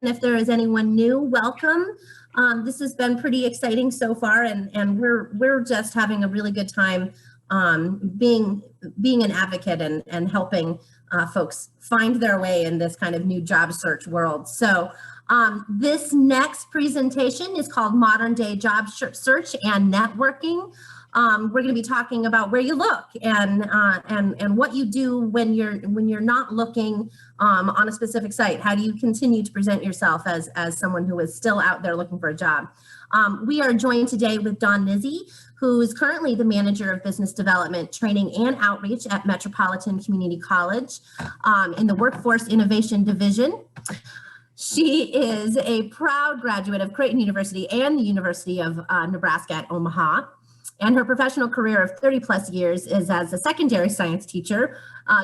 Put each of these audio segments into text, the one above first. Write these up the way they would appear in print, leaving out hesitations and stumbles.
if there is anyone new, welcome. This has been pretty exciting so far, and we're just having a really good time being an advocate and helping folks find their way in this kind of new job search world. So this next presentation is called Modern Day Job Search and Networking. We're going to be talking about where you look and what you do when you're not looking on a specific site. How do you continue to present yourself as someone who is still out there looking for a job? We are joined today with Dawn Nizzi, who is currently the Manager of Business Development, Training and Outreach at Metropolitan Community College in the Workforce Innovation Division. She is a proud graduate of Creighton University and the University of Nebraska at Omaha. And her professional career of 30 plus years is as a secondary science teacher,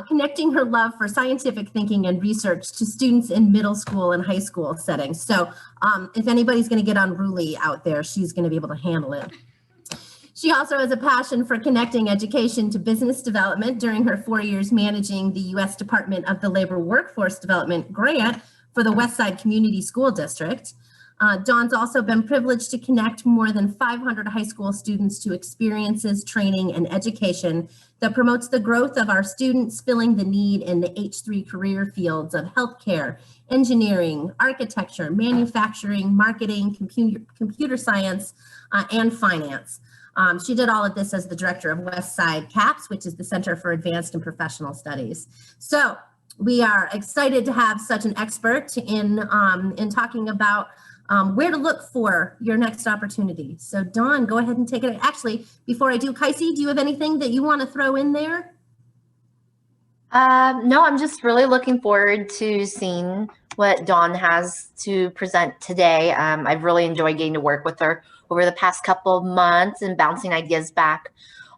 connecting her love for scientific thinking and research to students in middle school and high school settings. So if anybody's going to get unruly out there, she's going to be able to handle it. She also has a passion for connecting education to business development during her 4 years managing the U.S. Department of the Labor Workforce Development grant for the Westside Community School District. Dawn's also been privileged to connect more than 500 high school students to experiences, training, and education that promotes the growth of our students, filling the need in the H3 career fields of healthcare, engineering, architecture, manufacturing, marketing, computer science, and finance. She did all of this as the director of Westside CAPS, which is the Center for Advanced and Professional Studies. So we are excited to have such an expert in talking about where to look for your next opportunity. So Dawn, go ahead and take it. Actually, before I do, Kaisi, do you have anything that you want to throw in there? No, I'm just really looking forward to seeing what Dawn has to present today. I've really enjoyed getting to work with her over the past couple of months and bouncing ideas back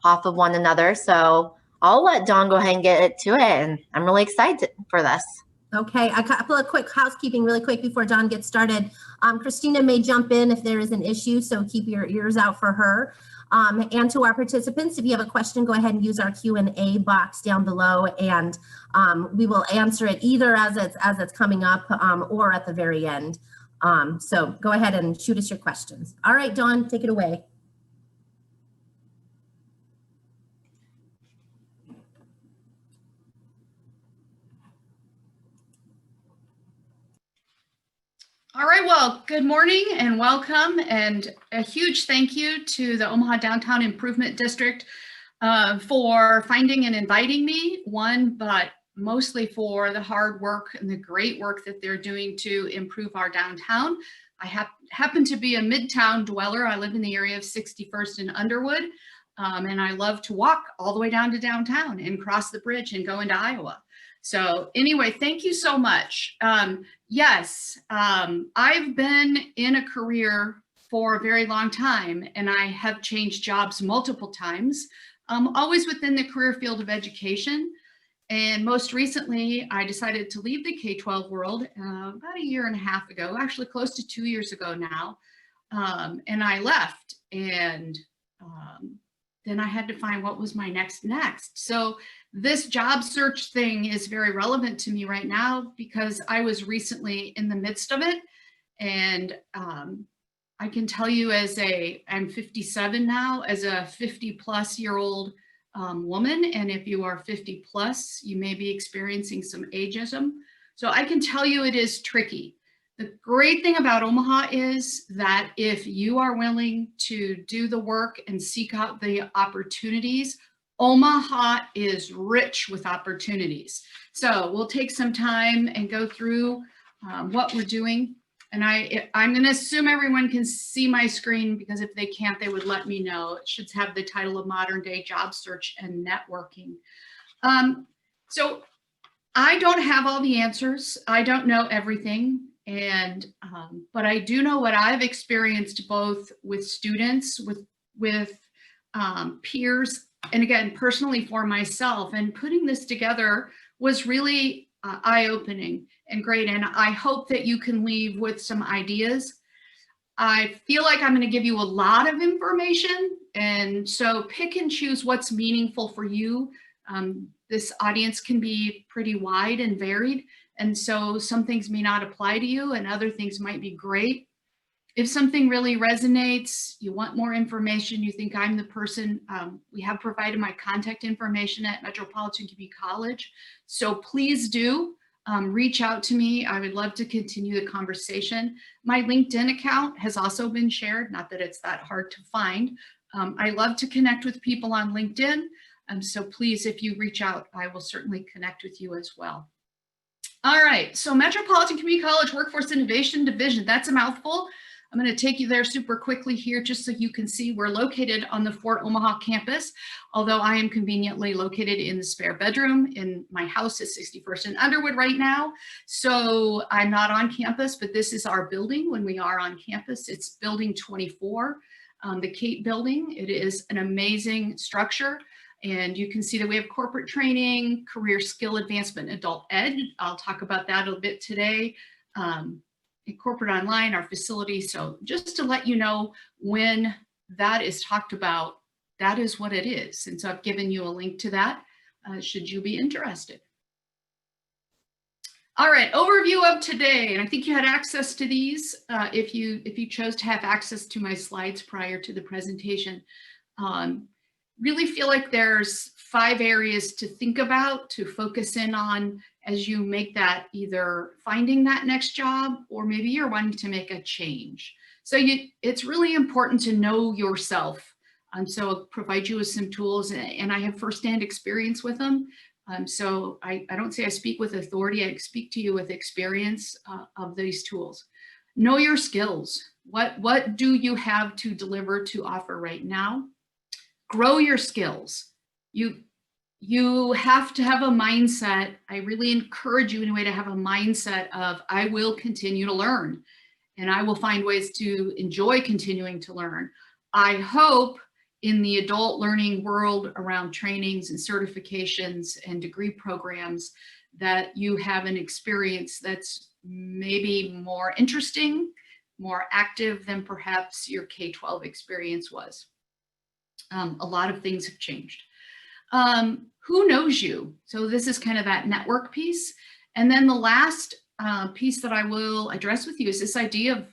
off of one another. So I'll let Dawn go ahead and get to it, and I'm really excited for this. Okay, a couple of quick housekeeping really quick before Dawn gets started. Christina may jump in if there is an issue, so keep your ears out for her. And to our participants, if you have a question, go ahead and use our Q&A box down below, and we will answer it either as it's coming up or at the very end. So go ahead and shoot us your questions. All right, Dawn, take it away. All right, well, good morning and welcome, and a huge thank you to the Omaha Downtown Improvement District for finding and inviting me, but mostly for the hard work and the great work that they're doing to improve our downtown. I happen to be a Midtown dweller. I live in the area of 61st and Underwood, and I love to walk all the way down to downtown and cross the bridge and go into Iowa. So anyway, thank you so much. Yes, I've been in a career for a very long time, and I have changed jobs multiple times, always within the career field of education. And most recently, I decided to leave the K-12 world about a year and a half ago, actually close to 2 years ago now. And I left, and then I had to find what was my next. So this job search thing is very relevant to me right now because I was recently in the midst of it. And I can tell you I'm 57 now, as a 50-plus-year-old woman. And if you are 50 plus, you may be experiencing some ageism. So I can tell you it is tricky. The great thing about Omaha is that if you are willing to do the work and seek out the opportunities, Omaha is rich with opportunities. So we'll take some time and go through what we're doing. And I'm going to assume everyone can see my screen, because if they can't, they would let me know. It should have the title of Modern Day Job Search and Networking. So I don't have all the answers. I don't know everything. But I do know what I've experienced, both with students, with peers, and again, personally for myself. And putting this together was really eye-opening and great. And I hope that you can leave with some ideas. I feel like I'm going to give you a lot of information, and so pick and choose what's meaningful for you. This audience can be pretty wide and varied, And so some things may not apply to you and other things might be great. If something really resonates, you want more information, you think I'm the person, we have provided my contact information at Metropolitan Community College. So please do reach out to me. I would love to continue the conversation. My LinkedIn account has also been shared, not that it's that hard to find. I love to connect with people on LinkedIn. So please, if you reach out, I will certainly connect with you as well. All right, so Metropolitan Community College Workforce Innovation Division, that's a mouthful. I'm going to take you there super quickly here just so you can see we're located on the Fort Omaha campus, although I am conveniently located in the spare bedroom in my house at 61st and Underwood right now. So I'm not on campus, but this is our building when we are on campus. It's building 24, the Kate building. It is an amazing structure. And you can see that we have corporate training, career skill advancement, adult ed. I'll talk about that a little bit today. Corporate online, our facility. So just to let you know, when that is talked about, that is what it is. And so I've given you a link to that, should you be interested. All right, overview of today. And I think you had access to these if you chose to have access to my slides prior to the presentation. Really feel like there's 5 areas to think about, to focus in on as you make that either finding that next job or maybe you're wanting to make a change. So it's really important to know yourself. So I'll provide you with some tools and I have firsthand experience with them. So I don't say I speak with authority, I speak to you with experience of these tools. Know your skills. What do you have to deliver to offer right now? Grow your skills. You have to have a mindset. I really encourage you anyway to have a mindset of I will continue to learn and I will find ways to enjoy continuing to learn. I hope in the adult learning world around trainings and certifications and degree programs that you have an experience that's maybe more interesting, more active than perhaps your K-12 experience was. A lot of things have changed. Who knows you? So this is kind of that network piece. And then the last piece that I will address with you is this idea of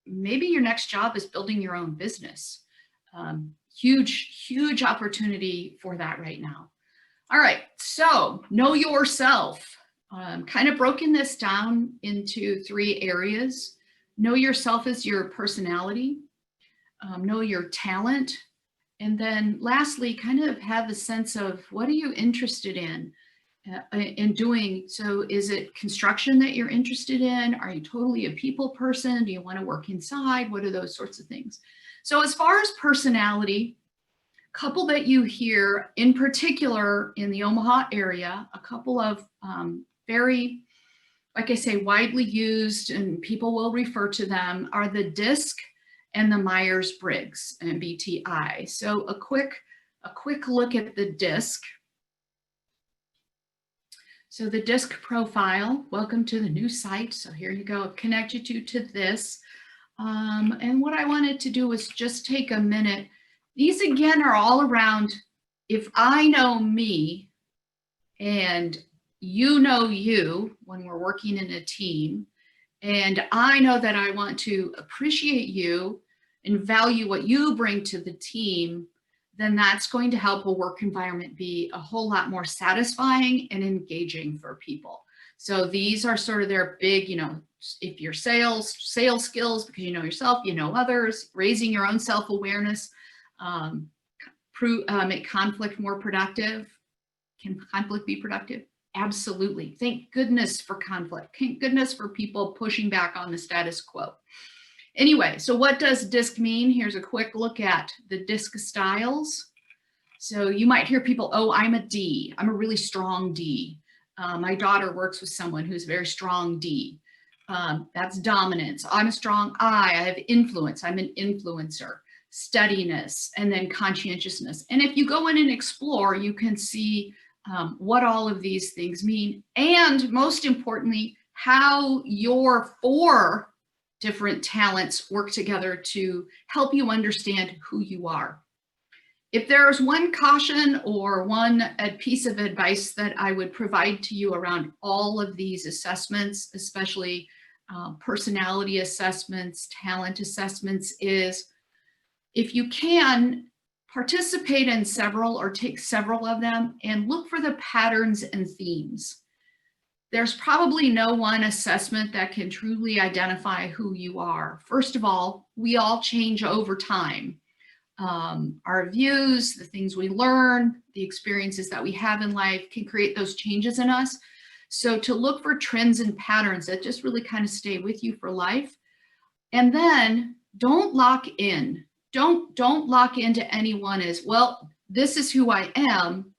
maybe your next job is building your own business. Huge opportunity for that right now. All right, so know yourself. Kind of broken this down into 3 areas. Know yourself as your personality, know your talent, and then lastly, kind of have a sense of what are you interested in doing. So is it construction that you're interested in? Are you totally a people person? Do you want to work inside? What are those sorts of things? So as far as personality, a couple that you hear in particular in the Omaha area, a couple of very, like I say, widely used and people will refer to them are the DISC and the Myers-Briggs and MBTI. So a quick look at the DISC. So the DISC profile, welcome to the new site. So here you go, connect you to this. And what I wanted to do was just take a minute. These again are all around, if I know me and you know you when we're working in a team, and I know that I want to appreciate you and value what you bring to the team, then that's going to help a work environment be a whole lot more satisfying and engaging for people. So these are sort of their big, if you're sales skills, because you know yourself, you know others, raising your own self-awareness, make conflict more productive. Can conflict be productive? Absolutely. Thank goodness for conflict. Thank goodness for people pushing back on the status quo. Anyway, so what does DISC mean? Here's a quick look at the DISC styles. So you might hear people, oh, I'm a D. I'm a really strong D. My daughter works with someone who's a very strong D. That's dominance. I'm a strong I have influence. I'm an influencer. Steadiness, and then conscientiousness. And if you go in and explore, you can see what all of these things mean, and most importantly, how your 4 different talents work together to help you understand who you are. If there's one caution or one piece of advice that I would provide to you around all of these assessments, especially personality assessments, talent assessments, is if you can, participate in several or take several of them and look for the patterns and themes. There's probably no one assessment that can truly identify who you are. First of all, we all change over time. Our views, the things we learn, the experiences that we have in life can create those changes in us. So to look for trends and patterns that just really kind of stay with you for life. And then don't lock in. Don't lock into anyone as, well, this is who I am,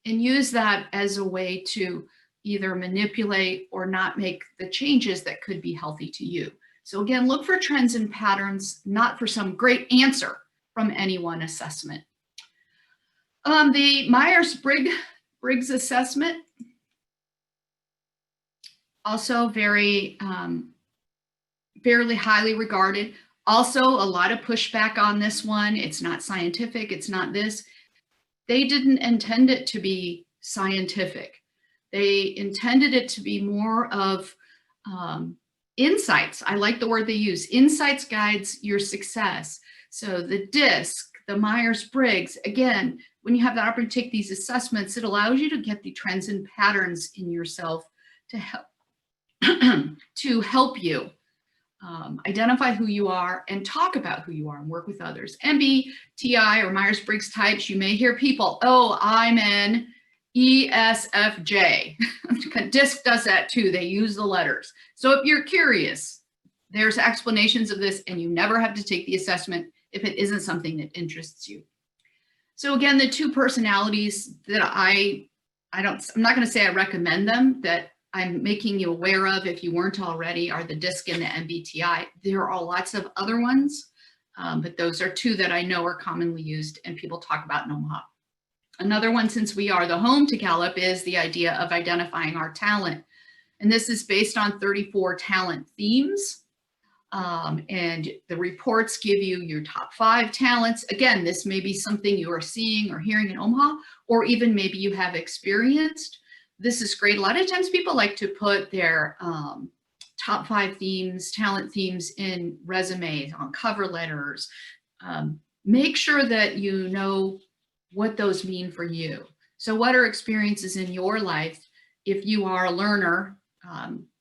and use that as a way to either manipulate or not make the changes that could be healthy to you. So again, look for trends and patterns, not for some great answer from any one assessment. The Myers-Briggs assessment, also very fairly highly regarded. Also, a lot of pushback on this one. It's not scientific, it's not this. They didn't intend it to be scientific. They intended it to be more of insights. I like the word they use. Insights guides your success. So the DISC, the Myers-Briggs, again, when you have the opportunity to take these assessments, it allows you to get the trends and patterns in yourself to help, to help you identify who you are and talk about who you are and work with others. MBTI or Myers-Briggs types, you may hear people, oh, I'm an ESFJ. DISC does that too. They use the letters. So if you're curious, there's explanations of this, and you never have to take the assessment if it isn't something that interests you. So again, the two personalities that I'm not going to say I recommend them, that I'm making you aware of if you weren't already, are the DISC and the MBTI. There are lots of other ones, but those are two that I know are commonly used and people talk about in Omaha. Another one, since we are the home to Gallup, is the idea of identifying our talent. And this is based on 34 talent themes. And the reports give you your top 5 talents. Again, this may be something you are seeing or hearing in Omaha, or even maybe you have experienced. This is great. A lot of times people like to put their top 5 themes, talent themes in resumes, on cover letters. Make sure that you know what those mean for you. So what are experiences in your life? If you are a learner,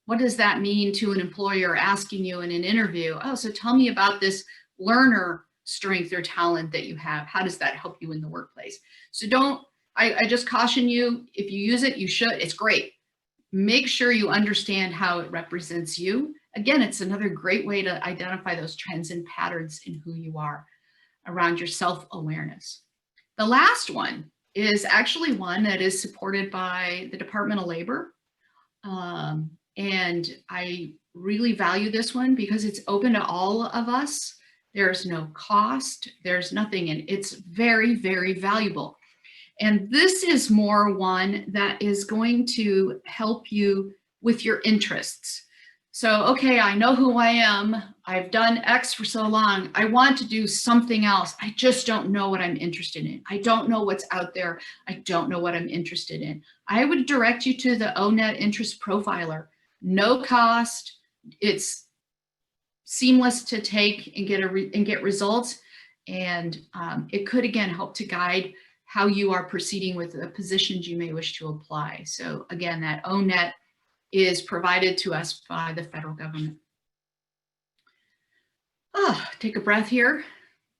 what does that mean to an employer asking you in an interview? Oh, so tell me about this learner strength or talent that you have. How does that help you in the workplace? So I just caution you, if you use it, you should, it's great. Make sure you understand how it represents you. Again, it's another great way to identify those trends and patterns in who you are around your self-awareness. The last one is actually one that is supported by the Department of Labor. And I really value this one because it's open to all of us. There's no cost, there's nothing, and it's very, very valuable. And this is more one that is going to help you with your interests. So, okay, I know who I am. I've done X for so long. I want to do something else. I just don't know what I'm interested in. I don't know what's out there. I don't know what I'm interested in. I would direct you to the ONET Interest Profiler. No cost. It's seamless to take and get results. And it could, again, help to guide how you are proceeding with the positions you may wish to apply. So again, that ONET is provided to us by the federal government. Oh, take a breath here.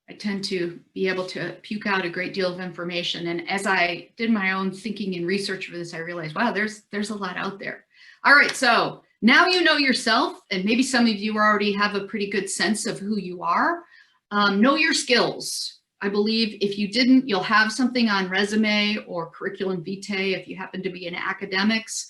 I tend to be able to puke out a great deal of information. And as I did my own thinking and research for this, I realized, wow, there's a lot out there. All right, so now you know yourself, and maybe some of you already have a pretty good sense of who you are. Know your skills. I believe if you didn't, you'll have something on resume or curriculum vitae if you happen to be in academics.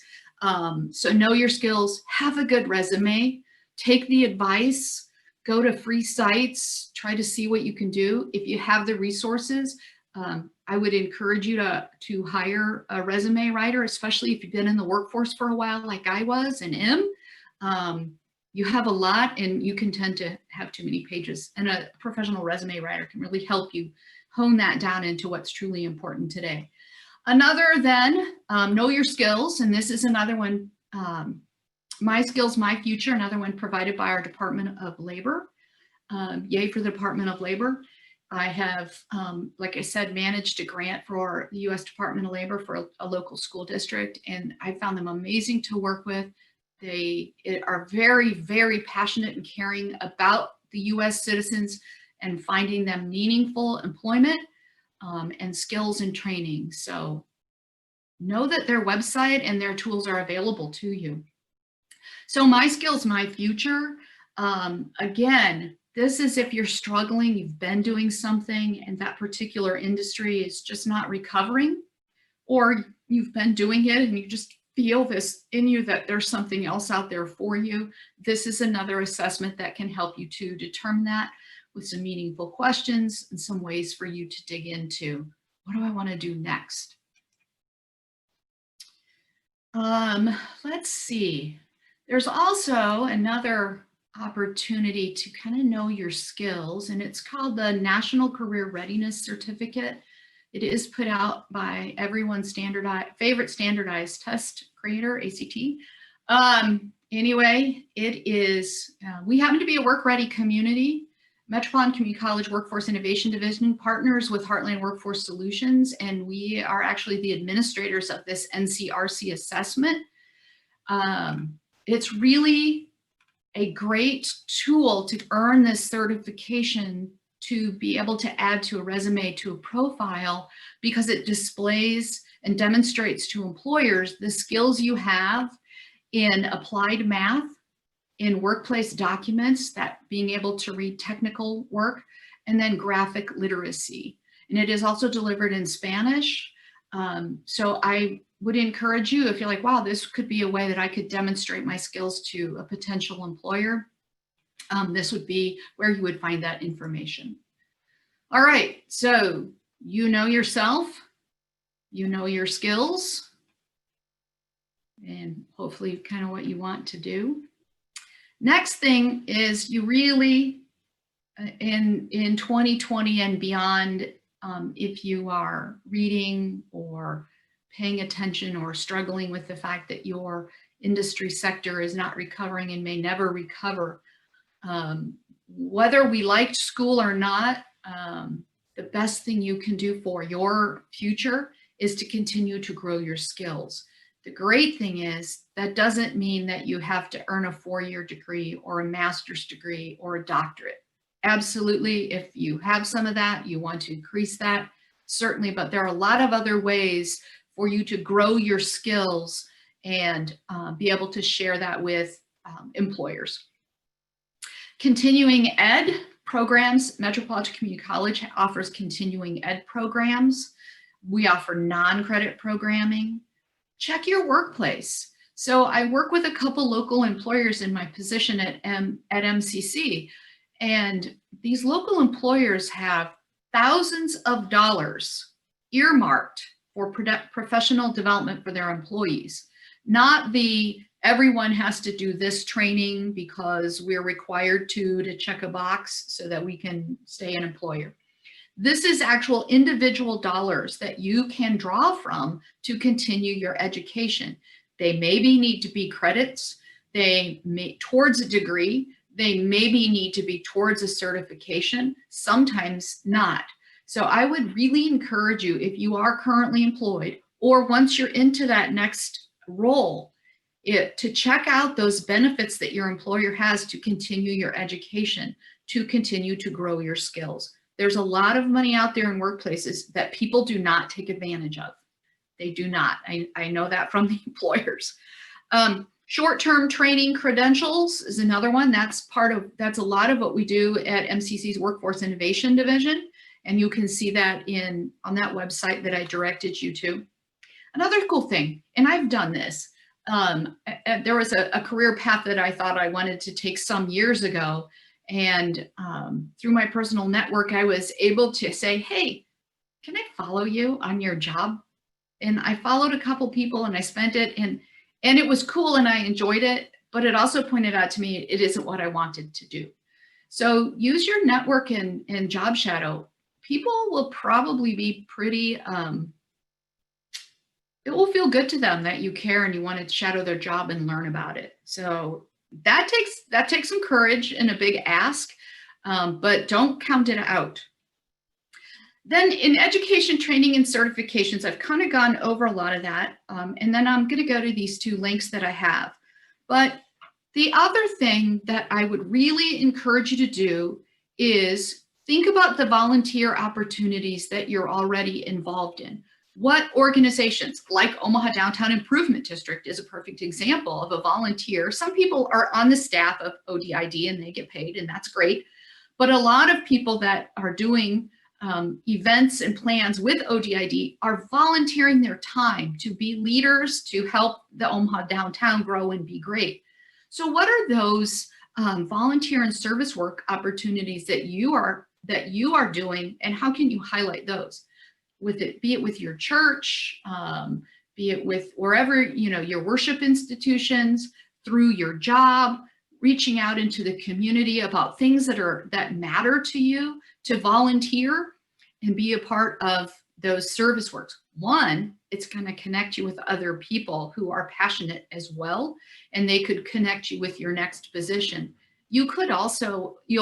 So know your skills, have a good resume, take the advice, go to free sites, try to see what you can do. If you have the resources, I would encourage you to hire a resume writer, especially if you've been in the workforce for a while like I was and am. You have a lot and you can tend to have too many pages, and a professional resume writer can really help you hone that down into what's truly important today. Another then, know your skills. And this is another one, My Skills, My Future, another one provided by our Department of Labor. Yay for the Department of Labor. I have, like I said, managed a grant for the U.S. Department of Labor for a local school district, and I found them amazing to work with. They are very, very passionate and caring about the U.S. citizens and finding them meaningful employment and skills and training. So know that their website and their tools are available to you. So My Skills, My Future, again, this is if you're struggling, you've been doing something and that particular industry is just not recovering, or you've been doing it and you just feel this in you that there's something else out there for you. This is another assessment that can help you to determine that with some meaningful questions and some ways for you to dig into, what do I want to do next? Let's see. There's also another opportunity to kind of know your skills, and it's called the National Career Readiness Certificate. It is put out by everyone's favorite standardized test creator, ACT. Anyway, it is, we happen to be a work-ready community. Metropolitan Community College Workforce Innovation Division partners with Heartland Workforce Solutions, and we are actually the administrators of this NCRC assessment. It's really a great tool to earn this certification, to be able to add to a resume, to a profile, because it displays and demonstrates to employers the skills you have in applied math, in workplace documents, that being able to read technical work, and then graphic literacy. And it is also delivered in Spanish. So I would encourage you, if you're like, wow, this could be a way that I could demonstrate my skills to a potential employer, this would be where you would find that information. All right, so you know yourself, you know your skills, and hopefully kind of what you want to do. Next thing is you really, in 2020 and beyond, if you are reading or paying attention or struggling with the fact that your industry sector is not recovering and may never recover, whether we liked school or not, the best thing you can do for your future is to continue to grow your skills. The great thing is that doesn't mean that you have to earn a 4-year degree or a master's degree or a doctorate. Absolutely, if you have some of that, you want to increase that, certainly, but there are a lot of other ways for you to grow your skills and be able to share that with employers. Continuing ed programs, Metropolitan Community College offers continuing ed programs. We offer non-credit programming. Check your workplace. So I work with a couple local employers in my position at MCC, and these local employers have thousands of dollars earmarked for professional development for their employees. Not the everyone has to do this training because we're required to check a box so that we can stay an employer. This is actual individual dollars that you can draw from to continue your education. They maybe need to be credits, they may towards a degree, they maybe need to be towards a certification, sometimes not. So I would really encourage you, if you are currently employed or once you're into that next role, to check out those benefits that your employer has to continue your education, to continue to grow your skills. There's a lot of money out there in workplaces that people do not take advantage of. They do not. I know that from the employers. Short-term training credentials is another one. That's a lot of what we do at MCC's Workforce Innovation Division. And you can see that on that website that I directed you to. Another cool thing, and I've done this, there was a career path that I thought I wanted to take some years ago. And through my personal network, I was able to say, hey, can I follow you on your job? And I followed a couple people and I spent it, and it was cool and I enjoyed it, but it also pointed out to me it isn't what I wanted to do. So use your network and job shadow. people will probably be pretty, it will feel good to them that you care and you want to shadow their job and learn about it. So that takes some courage and a big ask, but don't count it out. Then in education, training, and certifications, I've kind of gone over a lot of that. And then I'm going to go to these 2 links that I have. But the other thing that I would really encourage you to do is think about the volunteer opportunities that you're already involved in. What organizations, like Omaha Downtown Improvement District is a perfect example of a volunteer. Some people are on the staff of ODID and they get paid, and that's great. But a lot of people that are doing events and plans with ODID are volunteering their time to be leaders, to help the Omaha downtown grow and be great. So what are those volunteer and service work opportunities that you are doing, and how can you highlight those? Be it with your church, be it with wherever, your worship institutions, through your job, reaching out into the community about things that matter to you, to volunteer and be a part of those service works. One, it's going to connect you with other people who are passionate as well, and they could connect you with your next position. You'll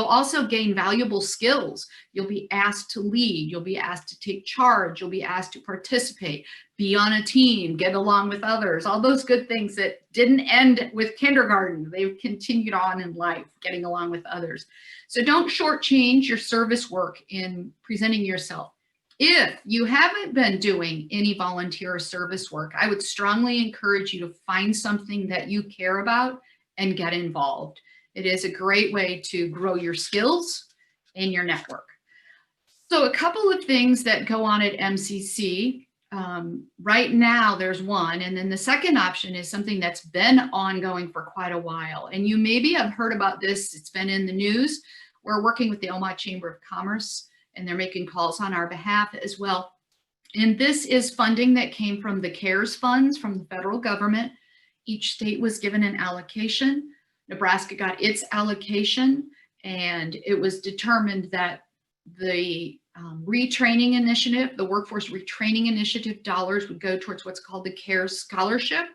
also gain valuable skills. You'll be asked to lead, you'll be asked to take charge, you'll be asked to participate, be on a team, get along with others, all those good things that didn't end with kindergarten. They've continued on in life, getting along with others. So don't shortchange your service work in presenting yourself. If you haven't been doing any volunteer or service work, I would strongly encourage you to find something that you care about and get involved. It is a great way to grow your skills and your network. So a couple of things that go on at MCC. Right now there's one, and then the second option is something that's been ongoing for quite a while. And you maybe have heard about this, it's been in the news. We're working with the Omaha Chamber of Commerce, and they're making calls on our behalf as well. And this is funding that came from the CARES funds from the federal government. Each state was given an allocation. Nebraska got its allocation, and it was determined that the retraining initiative, the workforce retraining initiative dollars would go towards what's called the CARES scholarship,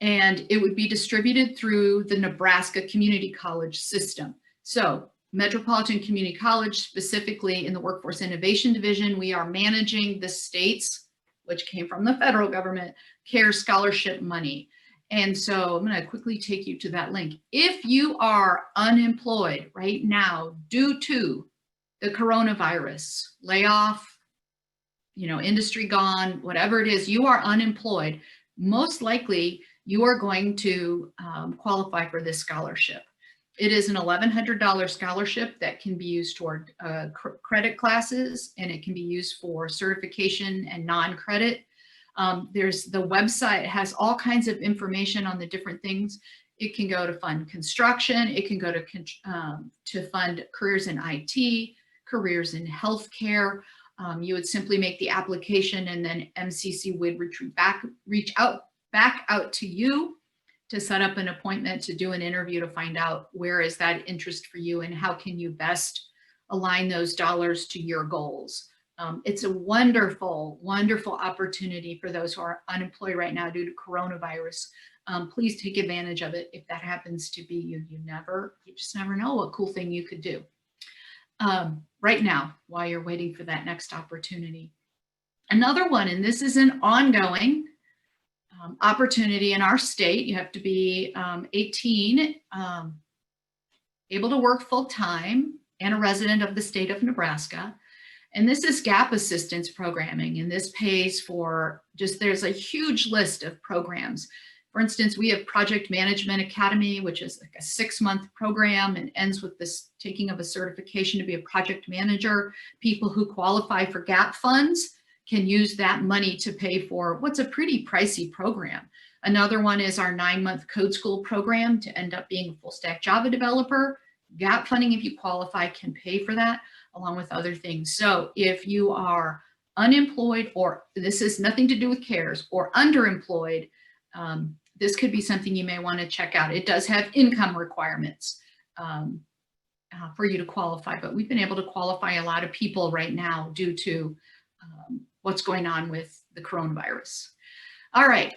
and it would be distributed through the Nebraska Community College system. So Metropolitan Community College, specifically in the Workforce Innovation Division, we are managing the state's, which came from the federal government, CARES scholarship money. And so I'm going to quickly take you to that link. If you are unemployed right now due to the coronavirus, layoff, industry gone, whatever it is, you are unemployed, most likely you are going to qualify for this scholarship. It is an $1,100 scholarship that can be used toward credit classes, and it can be used for certification and non-credit. There's the website has all kinds of information on the different things. It can go to fund construction. It can go to fund careers in IT, careers in healthcare. You would simply make the application, and then MCC would reach back out to you to set up an appointment to do an interview to find out where is that interest for you and how can you best align those dollars to your goals. It's a wonderful, wonderful opportunity for those who are unemployed right now due to coronavirus. Please take advantage of it if that happens to be you. You just never know what cool thing you could do right now while you're waiting for that next opportunity. Another one, and this is an ongoing opportunity in our state. You have to be 18, able to work full time, and a resident of the state of Nebraska. And this is gap assistance programming, and this pays for there's a huge list of programs. For instance, we have Project Management Academy, which is like a 6-month program and ends with this taking of a certification to be a project manager. People who qualify for gap funds can use that money to pay for what's a pretty pricey program. Another one is our 9-month code school program to end up being a full stack Java developer. Gap funding, if you qualify, can pay for that, along with other things. So if you are unemployed, or this has nothing to do with CARES, or underemployed, this could be something you may want to check out. It does have income requirements. for you to qualify, but we've been able to qualify a lot of people right now due to what's going on with the coronavirus. All right,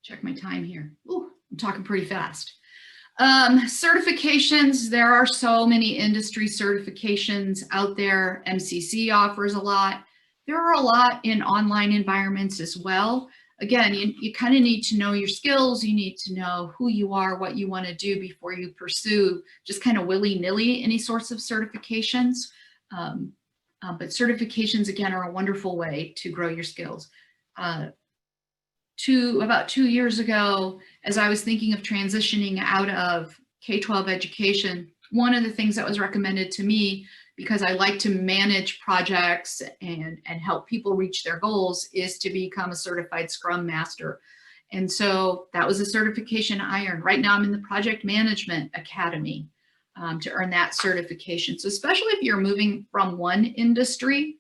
check my time here. Ooh, I'm talking pretty fast. Certifications, there are so many industry certifications out there. MCC offers a lot. There are a lot in online environments as well. Again, you kind of need to know your skills. You need to know who you are, what you want to do before you pursue just kind of willy-nilly any sorts of certifications. But certifications, again, are a wonderful way to grow your skills. About 2 years ago, as I was thinking of transitioning out of K-12 education, one of the things that was recommended to me, because I like to manage projects and help people reach their goals, is to become a certified Scrum Master. And so that was a certification I earned. Right now I'm in the Project Management Academy to earn that certification. So especially if you're moving from one industry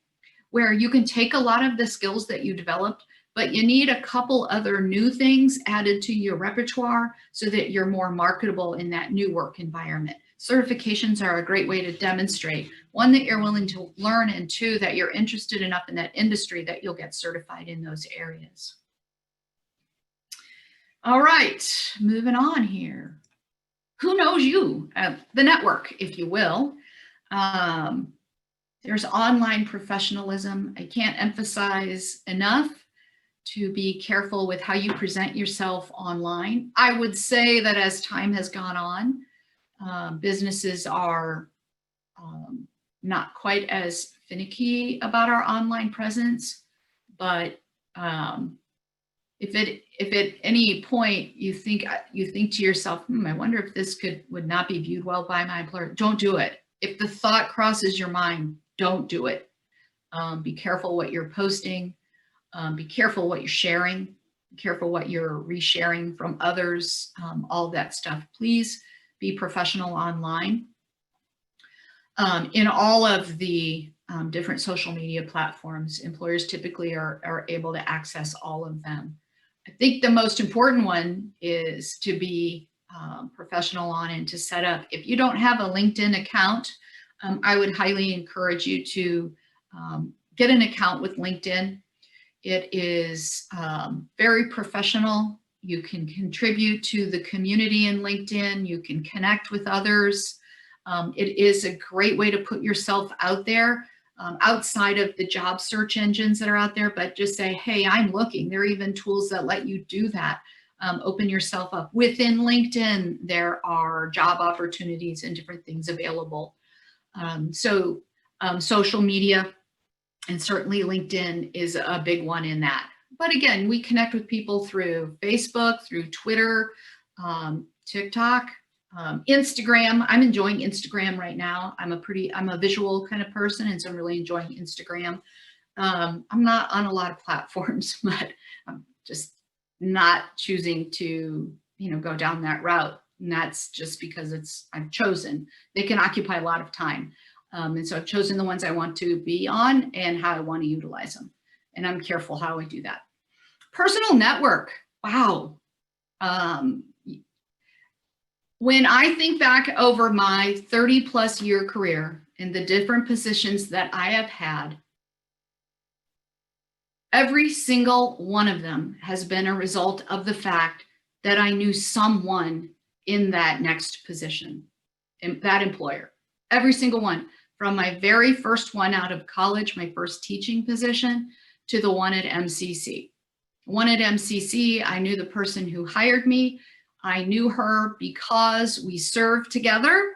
where you can take a lot of the skills that you developed, but you need a couple other new things added to your repertoire so that you're more marketable in that new work environment. Certifications are a great way to demonstrate, one, that you're willing to learn, and two, that you're interested enough in that industry that you'll get certified in those areas. All right, moving on here. Who knows you? The network, if you will. There's online professionalism. I can't emphasize enough to be careful with how you present yourself online. I would say that as time has gone on, businesses are not quite as finicky about our online presence, but if at any point you think to yourself, I wonder if this would not be viewed well by my employer, don't do it. If the thought crosses your mind, don't do it. Be careful what you're posting. Be careful what you're sharing. Be careful what you're resharing from others. All that stuff. Please be professional online. In all of the different social media platforms, employers typically are able to access all of them. I think the most important one is to be professional on and to set up. If you don't have a LinkedIn account, I would highly encourage you to get an account with LinkedIn. It is very professional. You can contribute to the community in LinkedIn. You can connect with others. It is a great way to put yourself out there outside of the job search engines that are out there, but just say, hey, I'm looking. There are even tools that let you do that. Open yourself up. Within LinkedIn, there are job opportunities and different things available. Social media, and certainly LinkedIn, is a big one in that. But again, we connect with people through Facebook, through Twitter, TikTok, Instagram. I'm enjoying Instagram right now. I'm a visual kind of person, and so I'm really enjoying Instagram. I'm not on a lot of platforms, but I'm just not choosing to, go down that route. And that's just because I've chosen. They can occupy a lot of time. And so I've chosen the ones I want to be on and how I want to utilize them. And I'm careful how I do that. Personal network. Wow. When I think back over my 30+ year career in the different positions that I have had, every single one of them has been a result of the fact that I knew someone in that next position, in that employer. Every single one, from my very first one out of college, my first teaching position, to the one at MCC. One at MCC, I knew the person who hired me. I knew her because we served together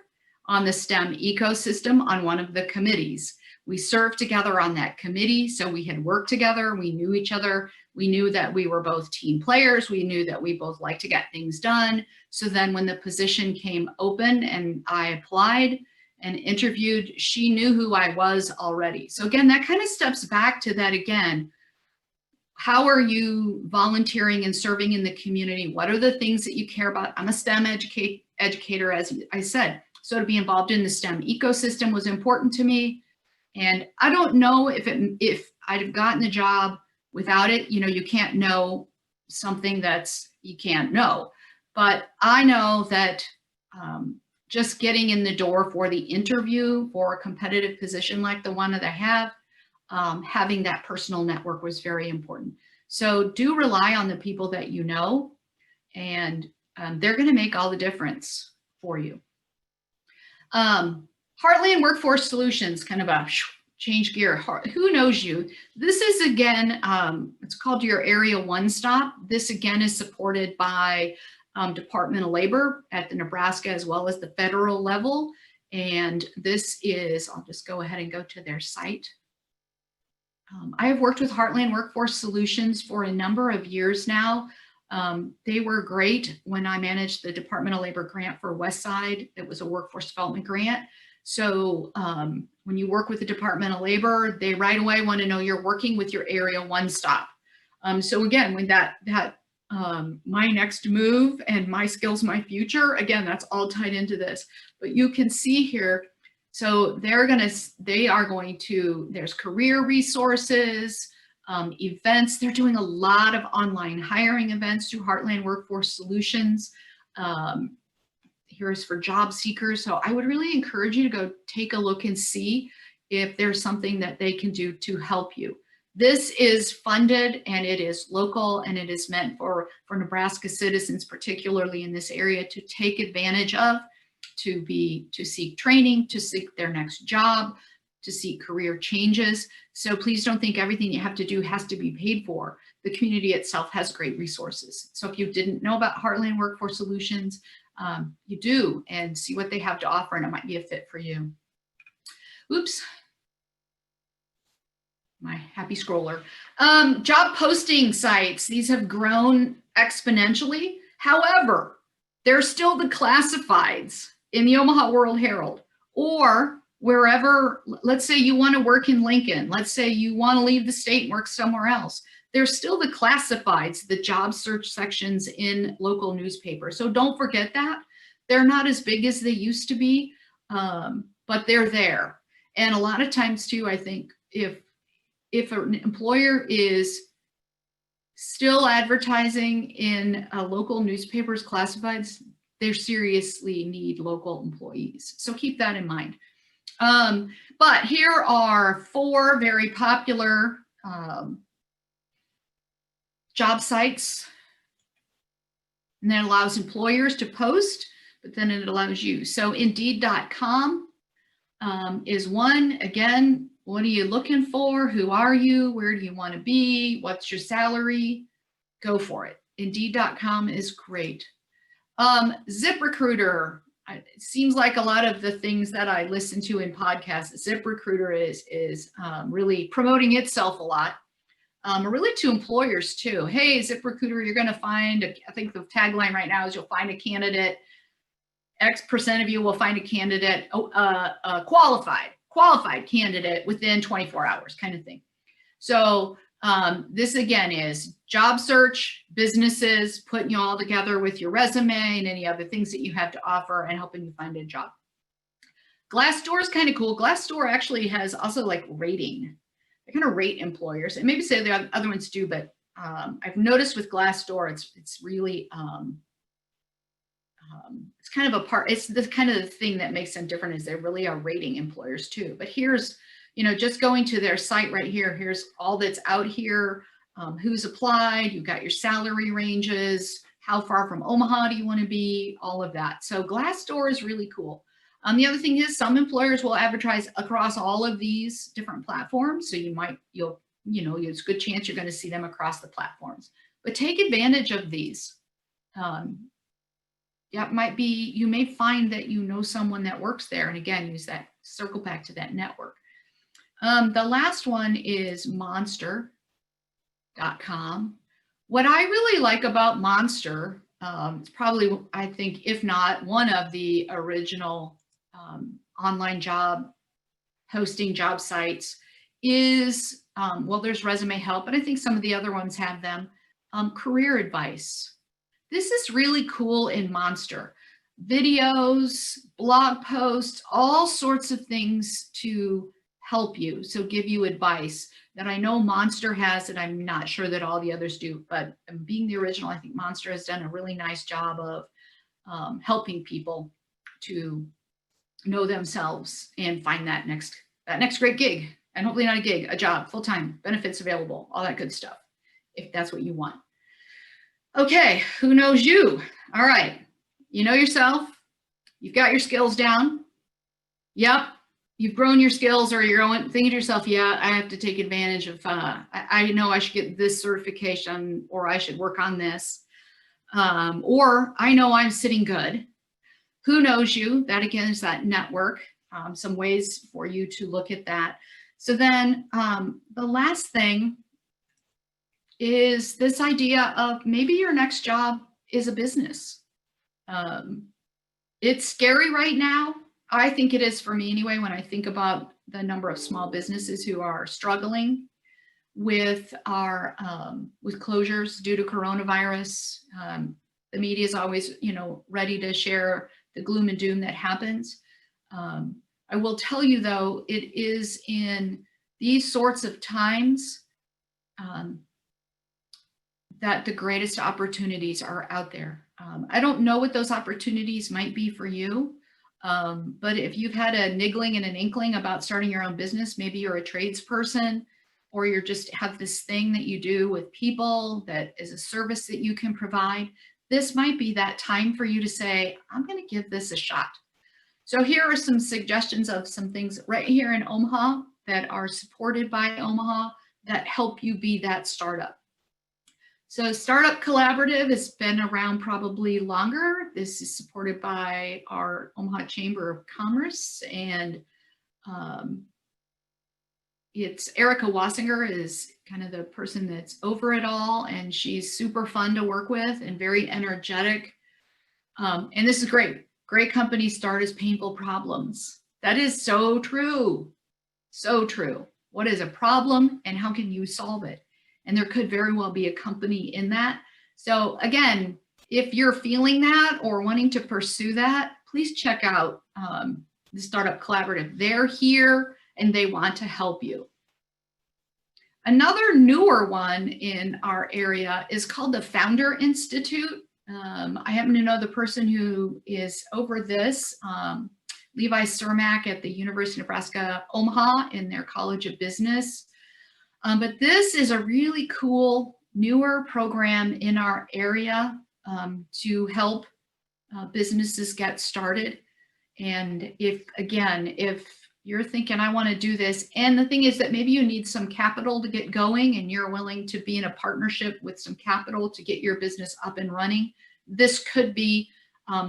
on the STEM ecosystem on one of the committees. We served together on that committee, so we had worked together. We knew each other. We knew that we were both team players. We knew that we both liked to get things done. So then when the position came open and I applied and interviewed, she knew who I was already. So again, that kind of steps back to that again. How are you volunteering and serving in the community? What are the things that you care about? I'm a STEM educator, as I said. So to be involved in the STEM ecosystem was important to me. And I don't know if I'd have gotten the job without it. You can't know something you can't know. But I know that just getting in the door for the interview for a competitive position like the one that I have, having that personal network was very important. So do rely on the people that you know, and they're going to make all the difference for you. Heartland Workforce Solutions, kind of a change gear. Who knows you? This is, again, it's called your Area One Stop. This, again, is supported by Department of Labor at the Nebraska as well as the federal level. And this is, I'll just go ahead and go to their site. I have worked with Heartland Workforce Solutions for a number of years now. They were great when I managed the Department of Labor grant for Westside. It was a workforce development grant. So when you work with the Department of Labor, they right away want to know you're working with your Area One Stop. So again, when my next move and my skills, my future, again, that's all tied into this. But you can see here, so they are going to, there's career resources, events. They're doing a lot of online hiring events through Heartland Workforce Solutions. Here's for job seekers. So I would really encourage you to go take a look and see if there's something that they can do to help you. This is funded and it is local and it is meant for Nebraska citizens, particularly in this area, to take advantage of, to seek training, to seek their next job, to seek career changes. So please don't think everything you have to do has to be paid for. The community itself has great resources. So if you didn't know about Heartland Workforce Solutions, you do, and see what they have to offer, and it might be a fit for you. Oops. My happy scroller. Job posting sites, these have grown exponentially. However, there's still the classifieds in the Omaha World Herald, or wherever. Let's say you want to work in Lincoln. Let's say you want to leave the state and work somewhere else. There's still the classifieds, the job search sections in local newspapers. So don't forget that. They're not as big as they used to be, but they're there. And a lot of times too, I think if an employer is still advertising in local newspapers, classifieds, they seriously need local employees. So keep that in mind. But here are 4 very popular job sites, and that allows employers to post, but then it allows you. So Indeed.com is one. Again, what are you looking for? Who are you? Where do you want to be? What's your salary? Go for it. Indeed.com is great. ZipRecruiter. It seems like a lot of the things that I listen to in podcasts, ZipRecruiter is really promoting itself a lot. Really to employers too. Hey, ZipRecruiter, you're going to find, I think the tagline right now is you'll find a candidate, X% of you will find a candidate, qualified candidate within 24 hours kind of thing. So this again is job search, businesses, putting you all together with your resume and any other things that you have to offer and helping you find a job. Glassdoor is kind of cool. Glassdoor actually has also like rating. They kind of rate employers, and maybe say the other ones do, but I've noticed with Glassdoor, it's really, it's kind of a part, it's the kind of the thing that makes them different is they really are rating employers too. But here's, just going to their site right here, here's all that's out here, who's applied, you've got your salary ranges, how far from Omaha do you want to be, all of that. So Glassdoor is really cool. The other thing is some employers will advertise across all of these different platforms. So it's a good chance you're going to see them across the platforms, but take advantage of these. Yeah, it might be, you may find that you know someone that works there. And again, use that, circle back to that network. The last one is Monster.com. What I really like about Monster, it's probably, I think, if not one of the original online job posting job sites is, well, there's Resume Help, but I think some of the other ones have them, career advice. This is really cool in Monster. Videos, blog posts, all sorts of things to help you, so give you advice that I know Monster has that I'm not sure that all the others do, but being the original, I think Monster has done a really nice job of helping people to know themselves and find that next great gig, and hopefully not a gig, a job, full-time, benefits available, all that good stuff, if that's what you want. Okay, who knows you? All right, you know yourself, you've got your skills down. Yep, you've grown your skills, or you're thinking to yourself, yeah, I have to take advantage of, I know I should get this certification, or I should work on this, or I know I'm sitting good. Who knows you? That again is that network, some ways for you to look at that. So then the last thing is this idea of maybe your next job is a business. It's scary right now. I think it is for me anyway, when I think about the number of small businesses who are struggling with our with closures due to coronavirus. The media is always, ready to share the gloom and doom that happens. I will tell you though, it is in these sorts of times that the greatest opportunities are out there. I don't know what those opportunities might be for you, but if you've had a niggling and an inkling about starting your own business, maybe you're a tradesperson, or you're just have this thing that you do with people that is a service that you can provide, this might be that time for you to say, I'm going to give this a shot. So here are some suggestions of some things right here in Omaha that are supported by Omaha that help you be that startup. So Startup Collaborative has been around probably longer. This is supported by our Omaha Chamber of Commerce, and it's Erica Wassinger is kind of the person that's over it all, and she's super fun to work with and very energetic. And this is great. Great companies start as painful problems. That is so true. So true. What is a problem and how can you solve it? And there could very well be a company in that. So again, if you're feeling that or wanting to pursue that, please check out the Startup Collaborative. They're here and they want to help you. Another newer one in our area is called the Founder Institute. I happen to know the person who is over this, Levi Cermak at the University of Nebraska, Omaha, in their College of Business. But this is a really cool, newer program in our area to help businesses get started. And if you're thinking, I want to do this, and the thing is that maybe you need some capital to get going and you're willing to be in a partnership with some capital to get your business up and running, this could be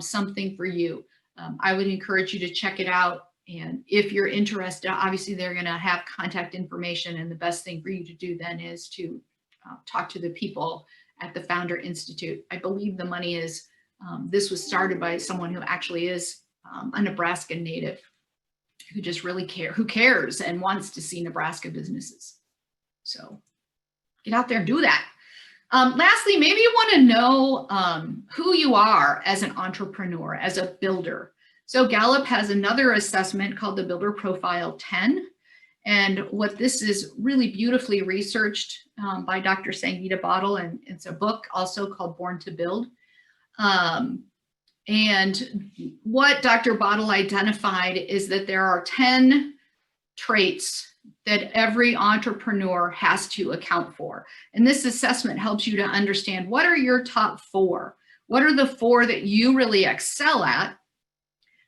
something for you. I would encourage you to check it out. And if you're interested, obviously they're going to have contact information, and the best thing for you to do then is to talk to the people at the Founder Institute. I believe the money is, this was started by someone who actually is a Nebraska native, who just really cares and wants to see Nebraska businesses. So get out there and do that. Lastly, maybe you want to know who you are as an entrepreneur, as a builder. So Gallup has another assessment called the Builder Profile 10. And what this is really beautifully researched by Dr. Sangeeta Bottle, and it's a book also called Born to Build. And what Dr. Bottle identified is that there are 10 traits that every entrepreneur has to account for. And this assessment helps you to understand, what are your top 4? What are the 4 that you really excel at?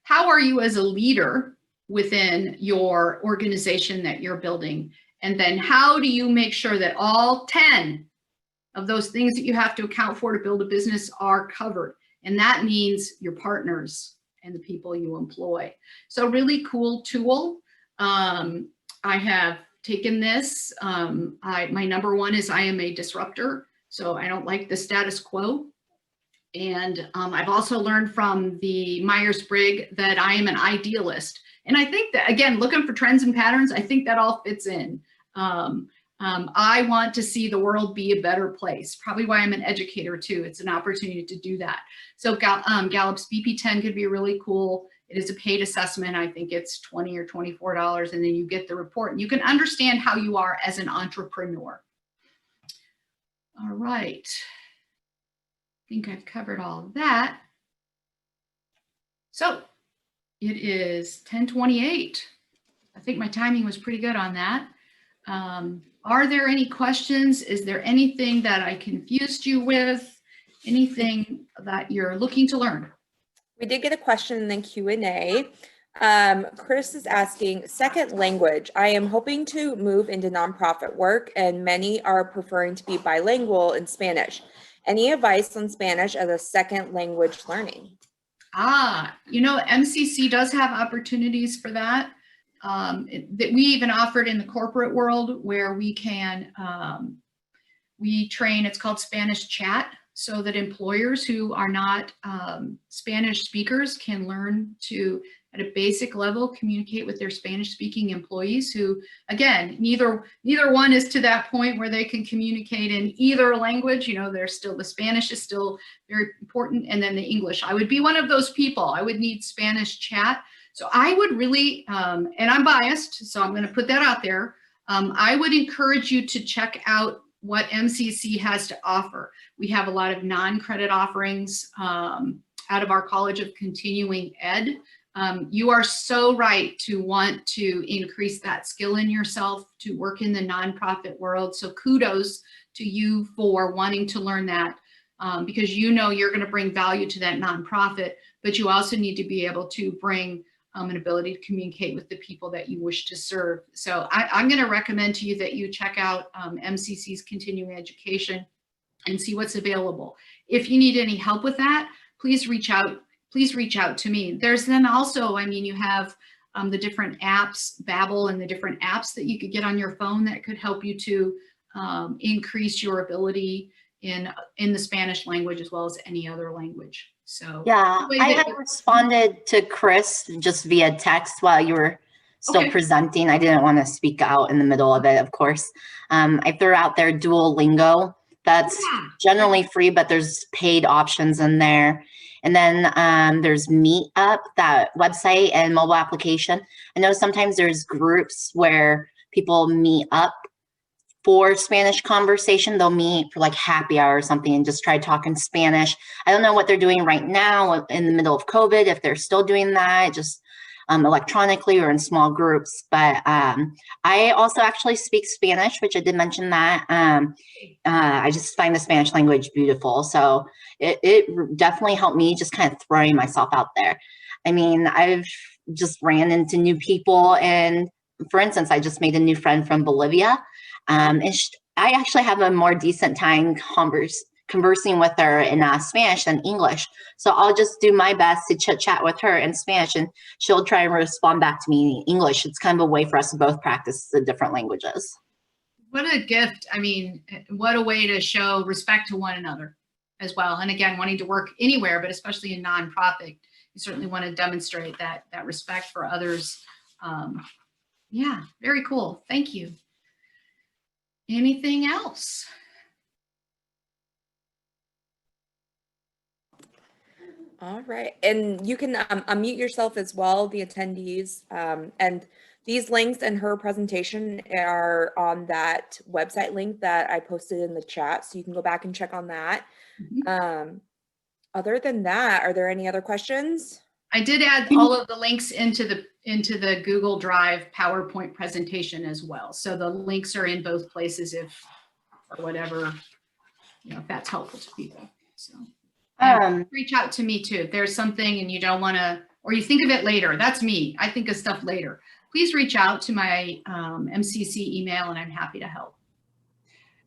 How are you as a leader within your organization that you're building? And then how do you make sure that all 10 of those things that you have to account for to build a business are covered? And that means your partners and the people you employ. So really cool tool. I have taken this. My number 1 is I am a disruptor. So I don't like the status quo. And I've also learned from the Myers-Briggs that I am an idealist. And I think that, again, looking for trends and patterns, I think that all fits in. I want to see the world be a better place. Probably why I'm an educator too. It's an opportunity to do that. So Gallup's BP10 could be really cool. It is a paid assessment. I think it's $20 or $24, and then you get the report and you can understand how you are as an entrepreneur. All right. I think I've covered all of that. So It is 10:28. I think my timing was pretty good on that. Are there any questions? Is there anything that I confused you with? Anything that you're looking to learn? We did get a question in the Q&A. Chris is asking, second language. I am hoping to move into nonprofit work, and many are preferring to be bilingual in Spanish. Any advice on Spanish as a second language learning? MCC does have opportunities for that. That we even offered in the corporate world, where we can, we train, it's called Spanish Chat, so that employers who are not Spanish speakers can learn to, at a basic level, communicate with their Spanish speaking employees who, again, neither one is to that point where they can communicate in either language. There's still, the Spanish is still very important, and then the English. I would be one of those people. I would need Spanish Chat. So I would really, and I'm biased, so I'm going to put that out there. I would encourage you to check out what MCC has to offer. We have a lot of non-credit offerings out of our College of Continuing Ed. You are so right to want to increase that skill in yourself to work in the nonprofit world. So kudos to you for wanting to learn that, because you're going to bring value to that nonprofit, but you also need to be able to bring an ability to communicate with the people that you wish to serve. So I'm going to recommend to you that you check out MCC's continuing education and see what's available. If you need any help with that, please reach out. Please reach out to me. There's then also, you have the different apps, Babbel, and the different apps that you could get on your phone that could help you to increase your ability in the Spanish language as well as any other language. So yeah, I had responded to Chris just via text while you were still presenting. I didn't want to speak out in the middle of it, of course. I threw out there Duolingo. That's generally free, but there's paid options in there. And then there's Meetup, that website and mobile application. I know sometimes there's groups where people meet up for Spanish conversation. They'll meet for like happy hour or something and just try talking Spanish. I don't know what they're doing right now in the middle of COVID, if they're still doing that, just electronically or in small groups. But I also actually speak Spanish, which I did mention that. I just find the Spanish language beautiful. So it definitely helped me just kind of throwing myself out there. I've just ran into new people. And for instance, I just made a new friend from Bolivia. And I actually have a more decent time conversing with her in Spanish than English. So I'll just do my best to chit chat with her in Spanish, and she'll try and respond back to me in English. It's kind of a way for us to both practice the different languages. What a gift. What a way to show respect to one another as well. And again, wanting to work anywhere, but especially in nonprofit, you certainly want to demonstrate that respect for others. Yeah, very cool. Thank you. Anything else? All right, and you can unmute yourself as well, the attendees, and these links and her presentation are on that website link that I posted in the chat, so you can go back and check on that. Mm-hmm. Other than that, are there any other questions? I did add all of the links into the Google Drive PowerPoint presentation as well. So the links are in both places if, or whatever, if that's helpful to people. So reach out to me too. If there's something and you don't want to, or you think of it later, that's me. I think of stuff later. Please reach out to my MCC email and I'm happy to help.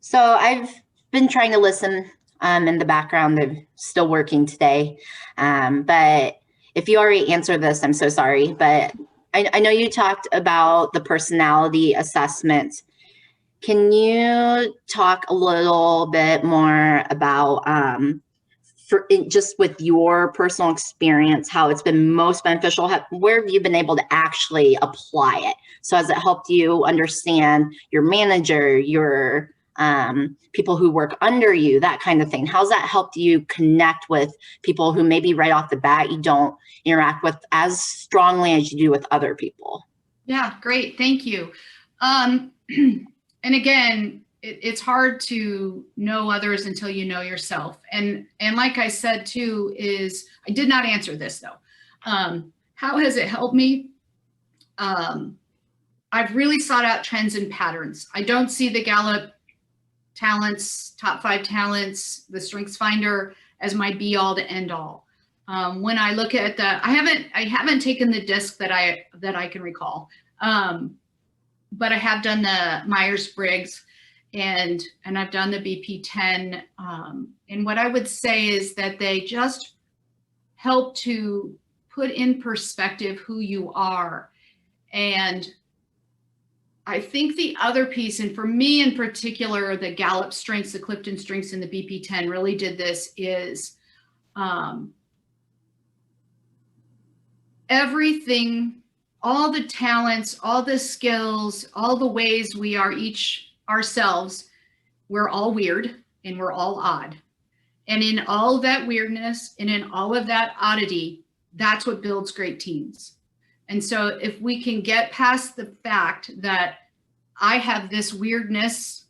So I've been trying to listen in the background. I'm still working today, but if you already answered this, I'm so sorry, but I know you talked about the personality assessment. Can you talk a little bit more about, just with your personal experience, how it's been most beneficial? Where have you been able to actually apply it? So has it helped you understand your manager, your people who work under you, that kind of thing? How's that helped you connect with people who maybe right off the bat you don't interact with as strongly as you do with other people? Yeah, great. Thank you. And again, it's hard to know others until you know yourself. And like I said too, I did not answer this though. How has it helped me? I've really sought out trends and patterns. I don't see the Gallup talents, top 5 talents, the Strengths Finder as my be all to end all. When I look at the, I haven't taken the disc that I can recall, but I have done the Myers-Briggs and I've done the BP10. And what I would say is that they just help to put in perspective who you are. And I think the other piece, and for me in particular, the Gallup Strengths, the Clifton Strengths, and the BP10 really did this, is everything, all the talents, all the skills, all the ways we are each ourselves, we're all weird and we're all odd. And in all of that weirdness and in all of that oddity, that's what builds great teams. And so if we can get past the fact that I have this weirdness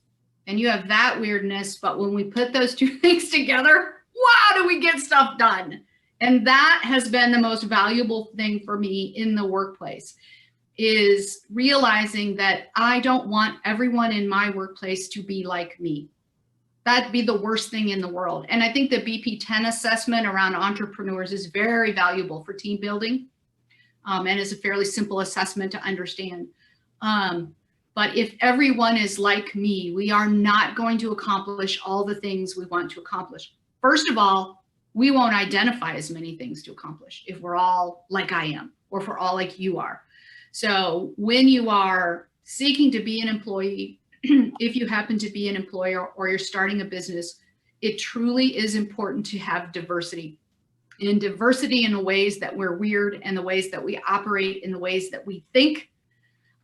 and you have that weirdness, but when we put those two things together, wow, do we get stuff done? And that has been the most valuable thing for me in the workplace, is realizing that I don't want everyone in my workplace to be like me. That'd be the worst thing in the world. And I think the BP10 assessment around entrepreneurs is very valuable for team building, and is a fairly simple assessment to understand. But if everyone is like me, we are not going to accomplish all the things we want to accomplish. First of all, we won't identify as many things to accomplish if we're all like I am, or if we're all like you are. So when you are seeking to be an employee, if you happen to be an employer or you're starting a business, it truly is important to have diversity. And diversity in the ways that we're weird and the ways that we operate and the ways that we think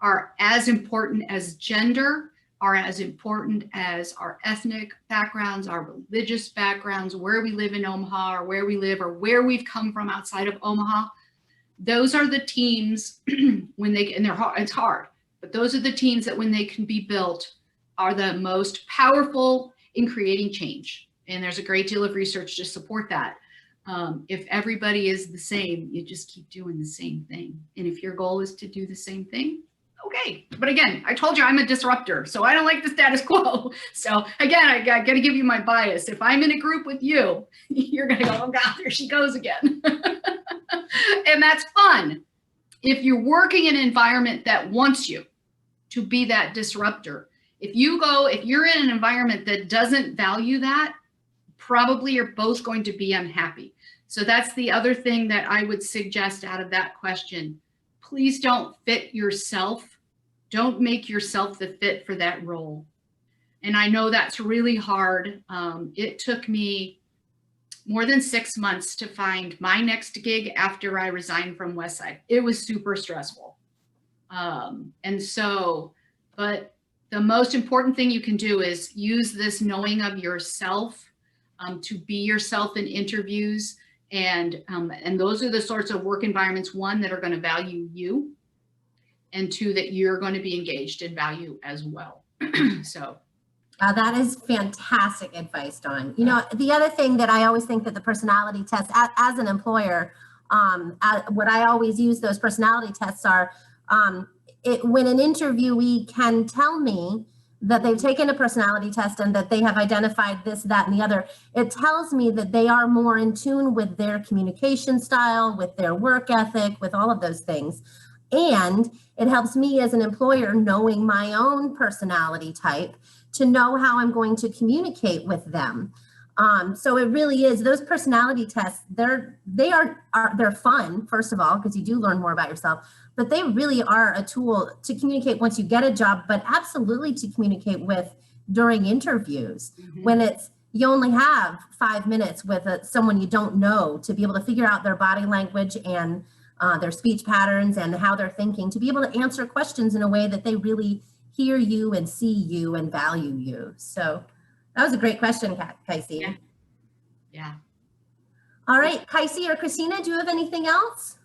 are as important as gender, are as important as our ethnic backgrounds, our religious backgrounds, where we live in Omaha or where we live or where we've come from outside of Omaha. Those are the teams when they, and they're hard, it's hard, but those are the teams that when they can be built are the most powerful in creating change. And there's a great deal of research to support that. If everybody is the same, you just keep doing the same thing. And if your goal is to do the same thing, okay. But again, I told you I'm a disruptor, so I don't like the status quo. So again, I got to give you my bias. If I'm in a group with you, you're going to go, oh God, there she goes again. And that's fun. If you're working in an environment that wants you to be that disruptor, if you're in an environment that doesn't value that, probably you're both going to be unhappy. So that's the other thing that I would suggest out of that question. Please don't fit yourself. Don't make yourself the fit for that role. And I know that's really hard. It took me more than 6 months to find my next gig after I resigned from Westside. It was super stressful. But the most important thing you can do is use this knowing of yourself to be yourself in interviews. And those are the sorts of work environments, one, that are going to value you, and two, that you're going to be engaged in value as well. So. That is fantastic advice, Dawn. You know, the other thing that I always think that the personality test, as an employer, what I always use those personality tests are, when an interviewee can tell me that they've taken a personality test and that they have identified this, that, and the other, it tells me that they are more in tune with their communication style, with their work ethic, with all of those things. And it helps me as an employer, knowing my own personality type, to know how I'm going to communicate with them. So it really is, those personality tests, they're fun, first of all, because you do learn more about yourself, but they really are a tool to communicate once you get a job, but absolutely to communicate with during interviews. Mm-hmm. When you only have 5 minutes with someone you don't know to be able to figure out their body language and their speech patterns and how they're thinking, to be able to answer questions in a way that they really hear you and see you and value you. So that was a great question, Kaisi. Yeah. All right, Kaisi or Christina, do you have anything else?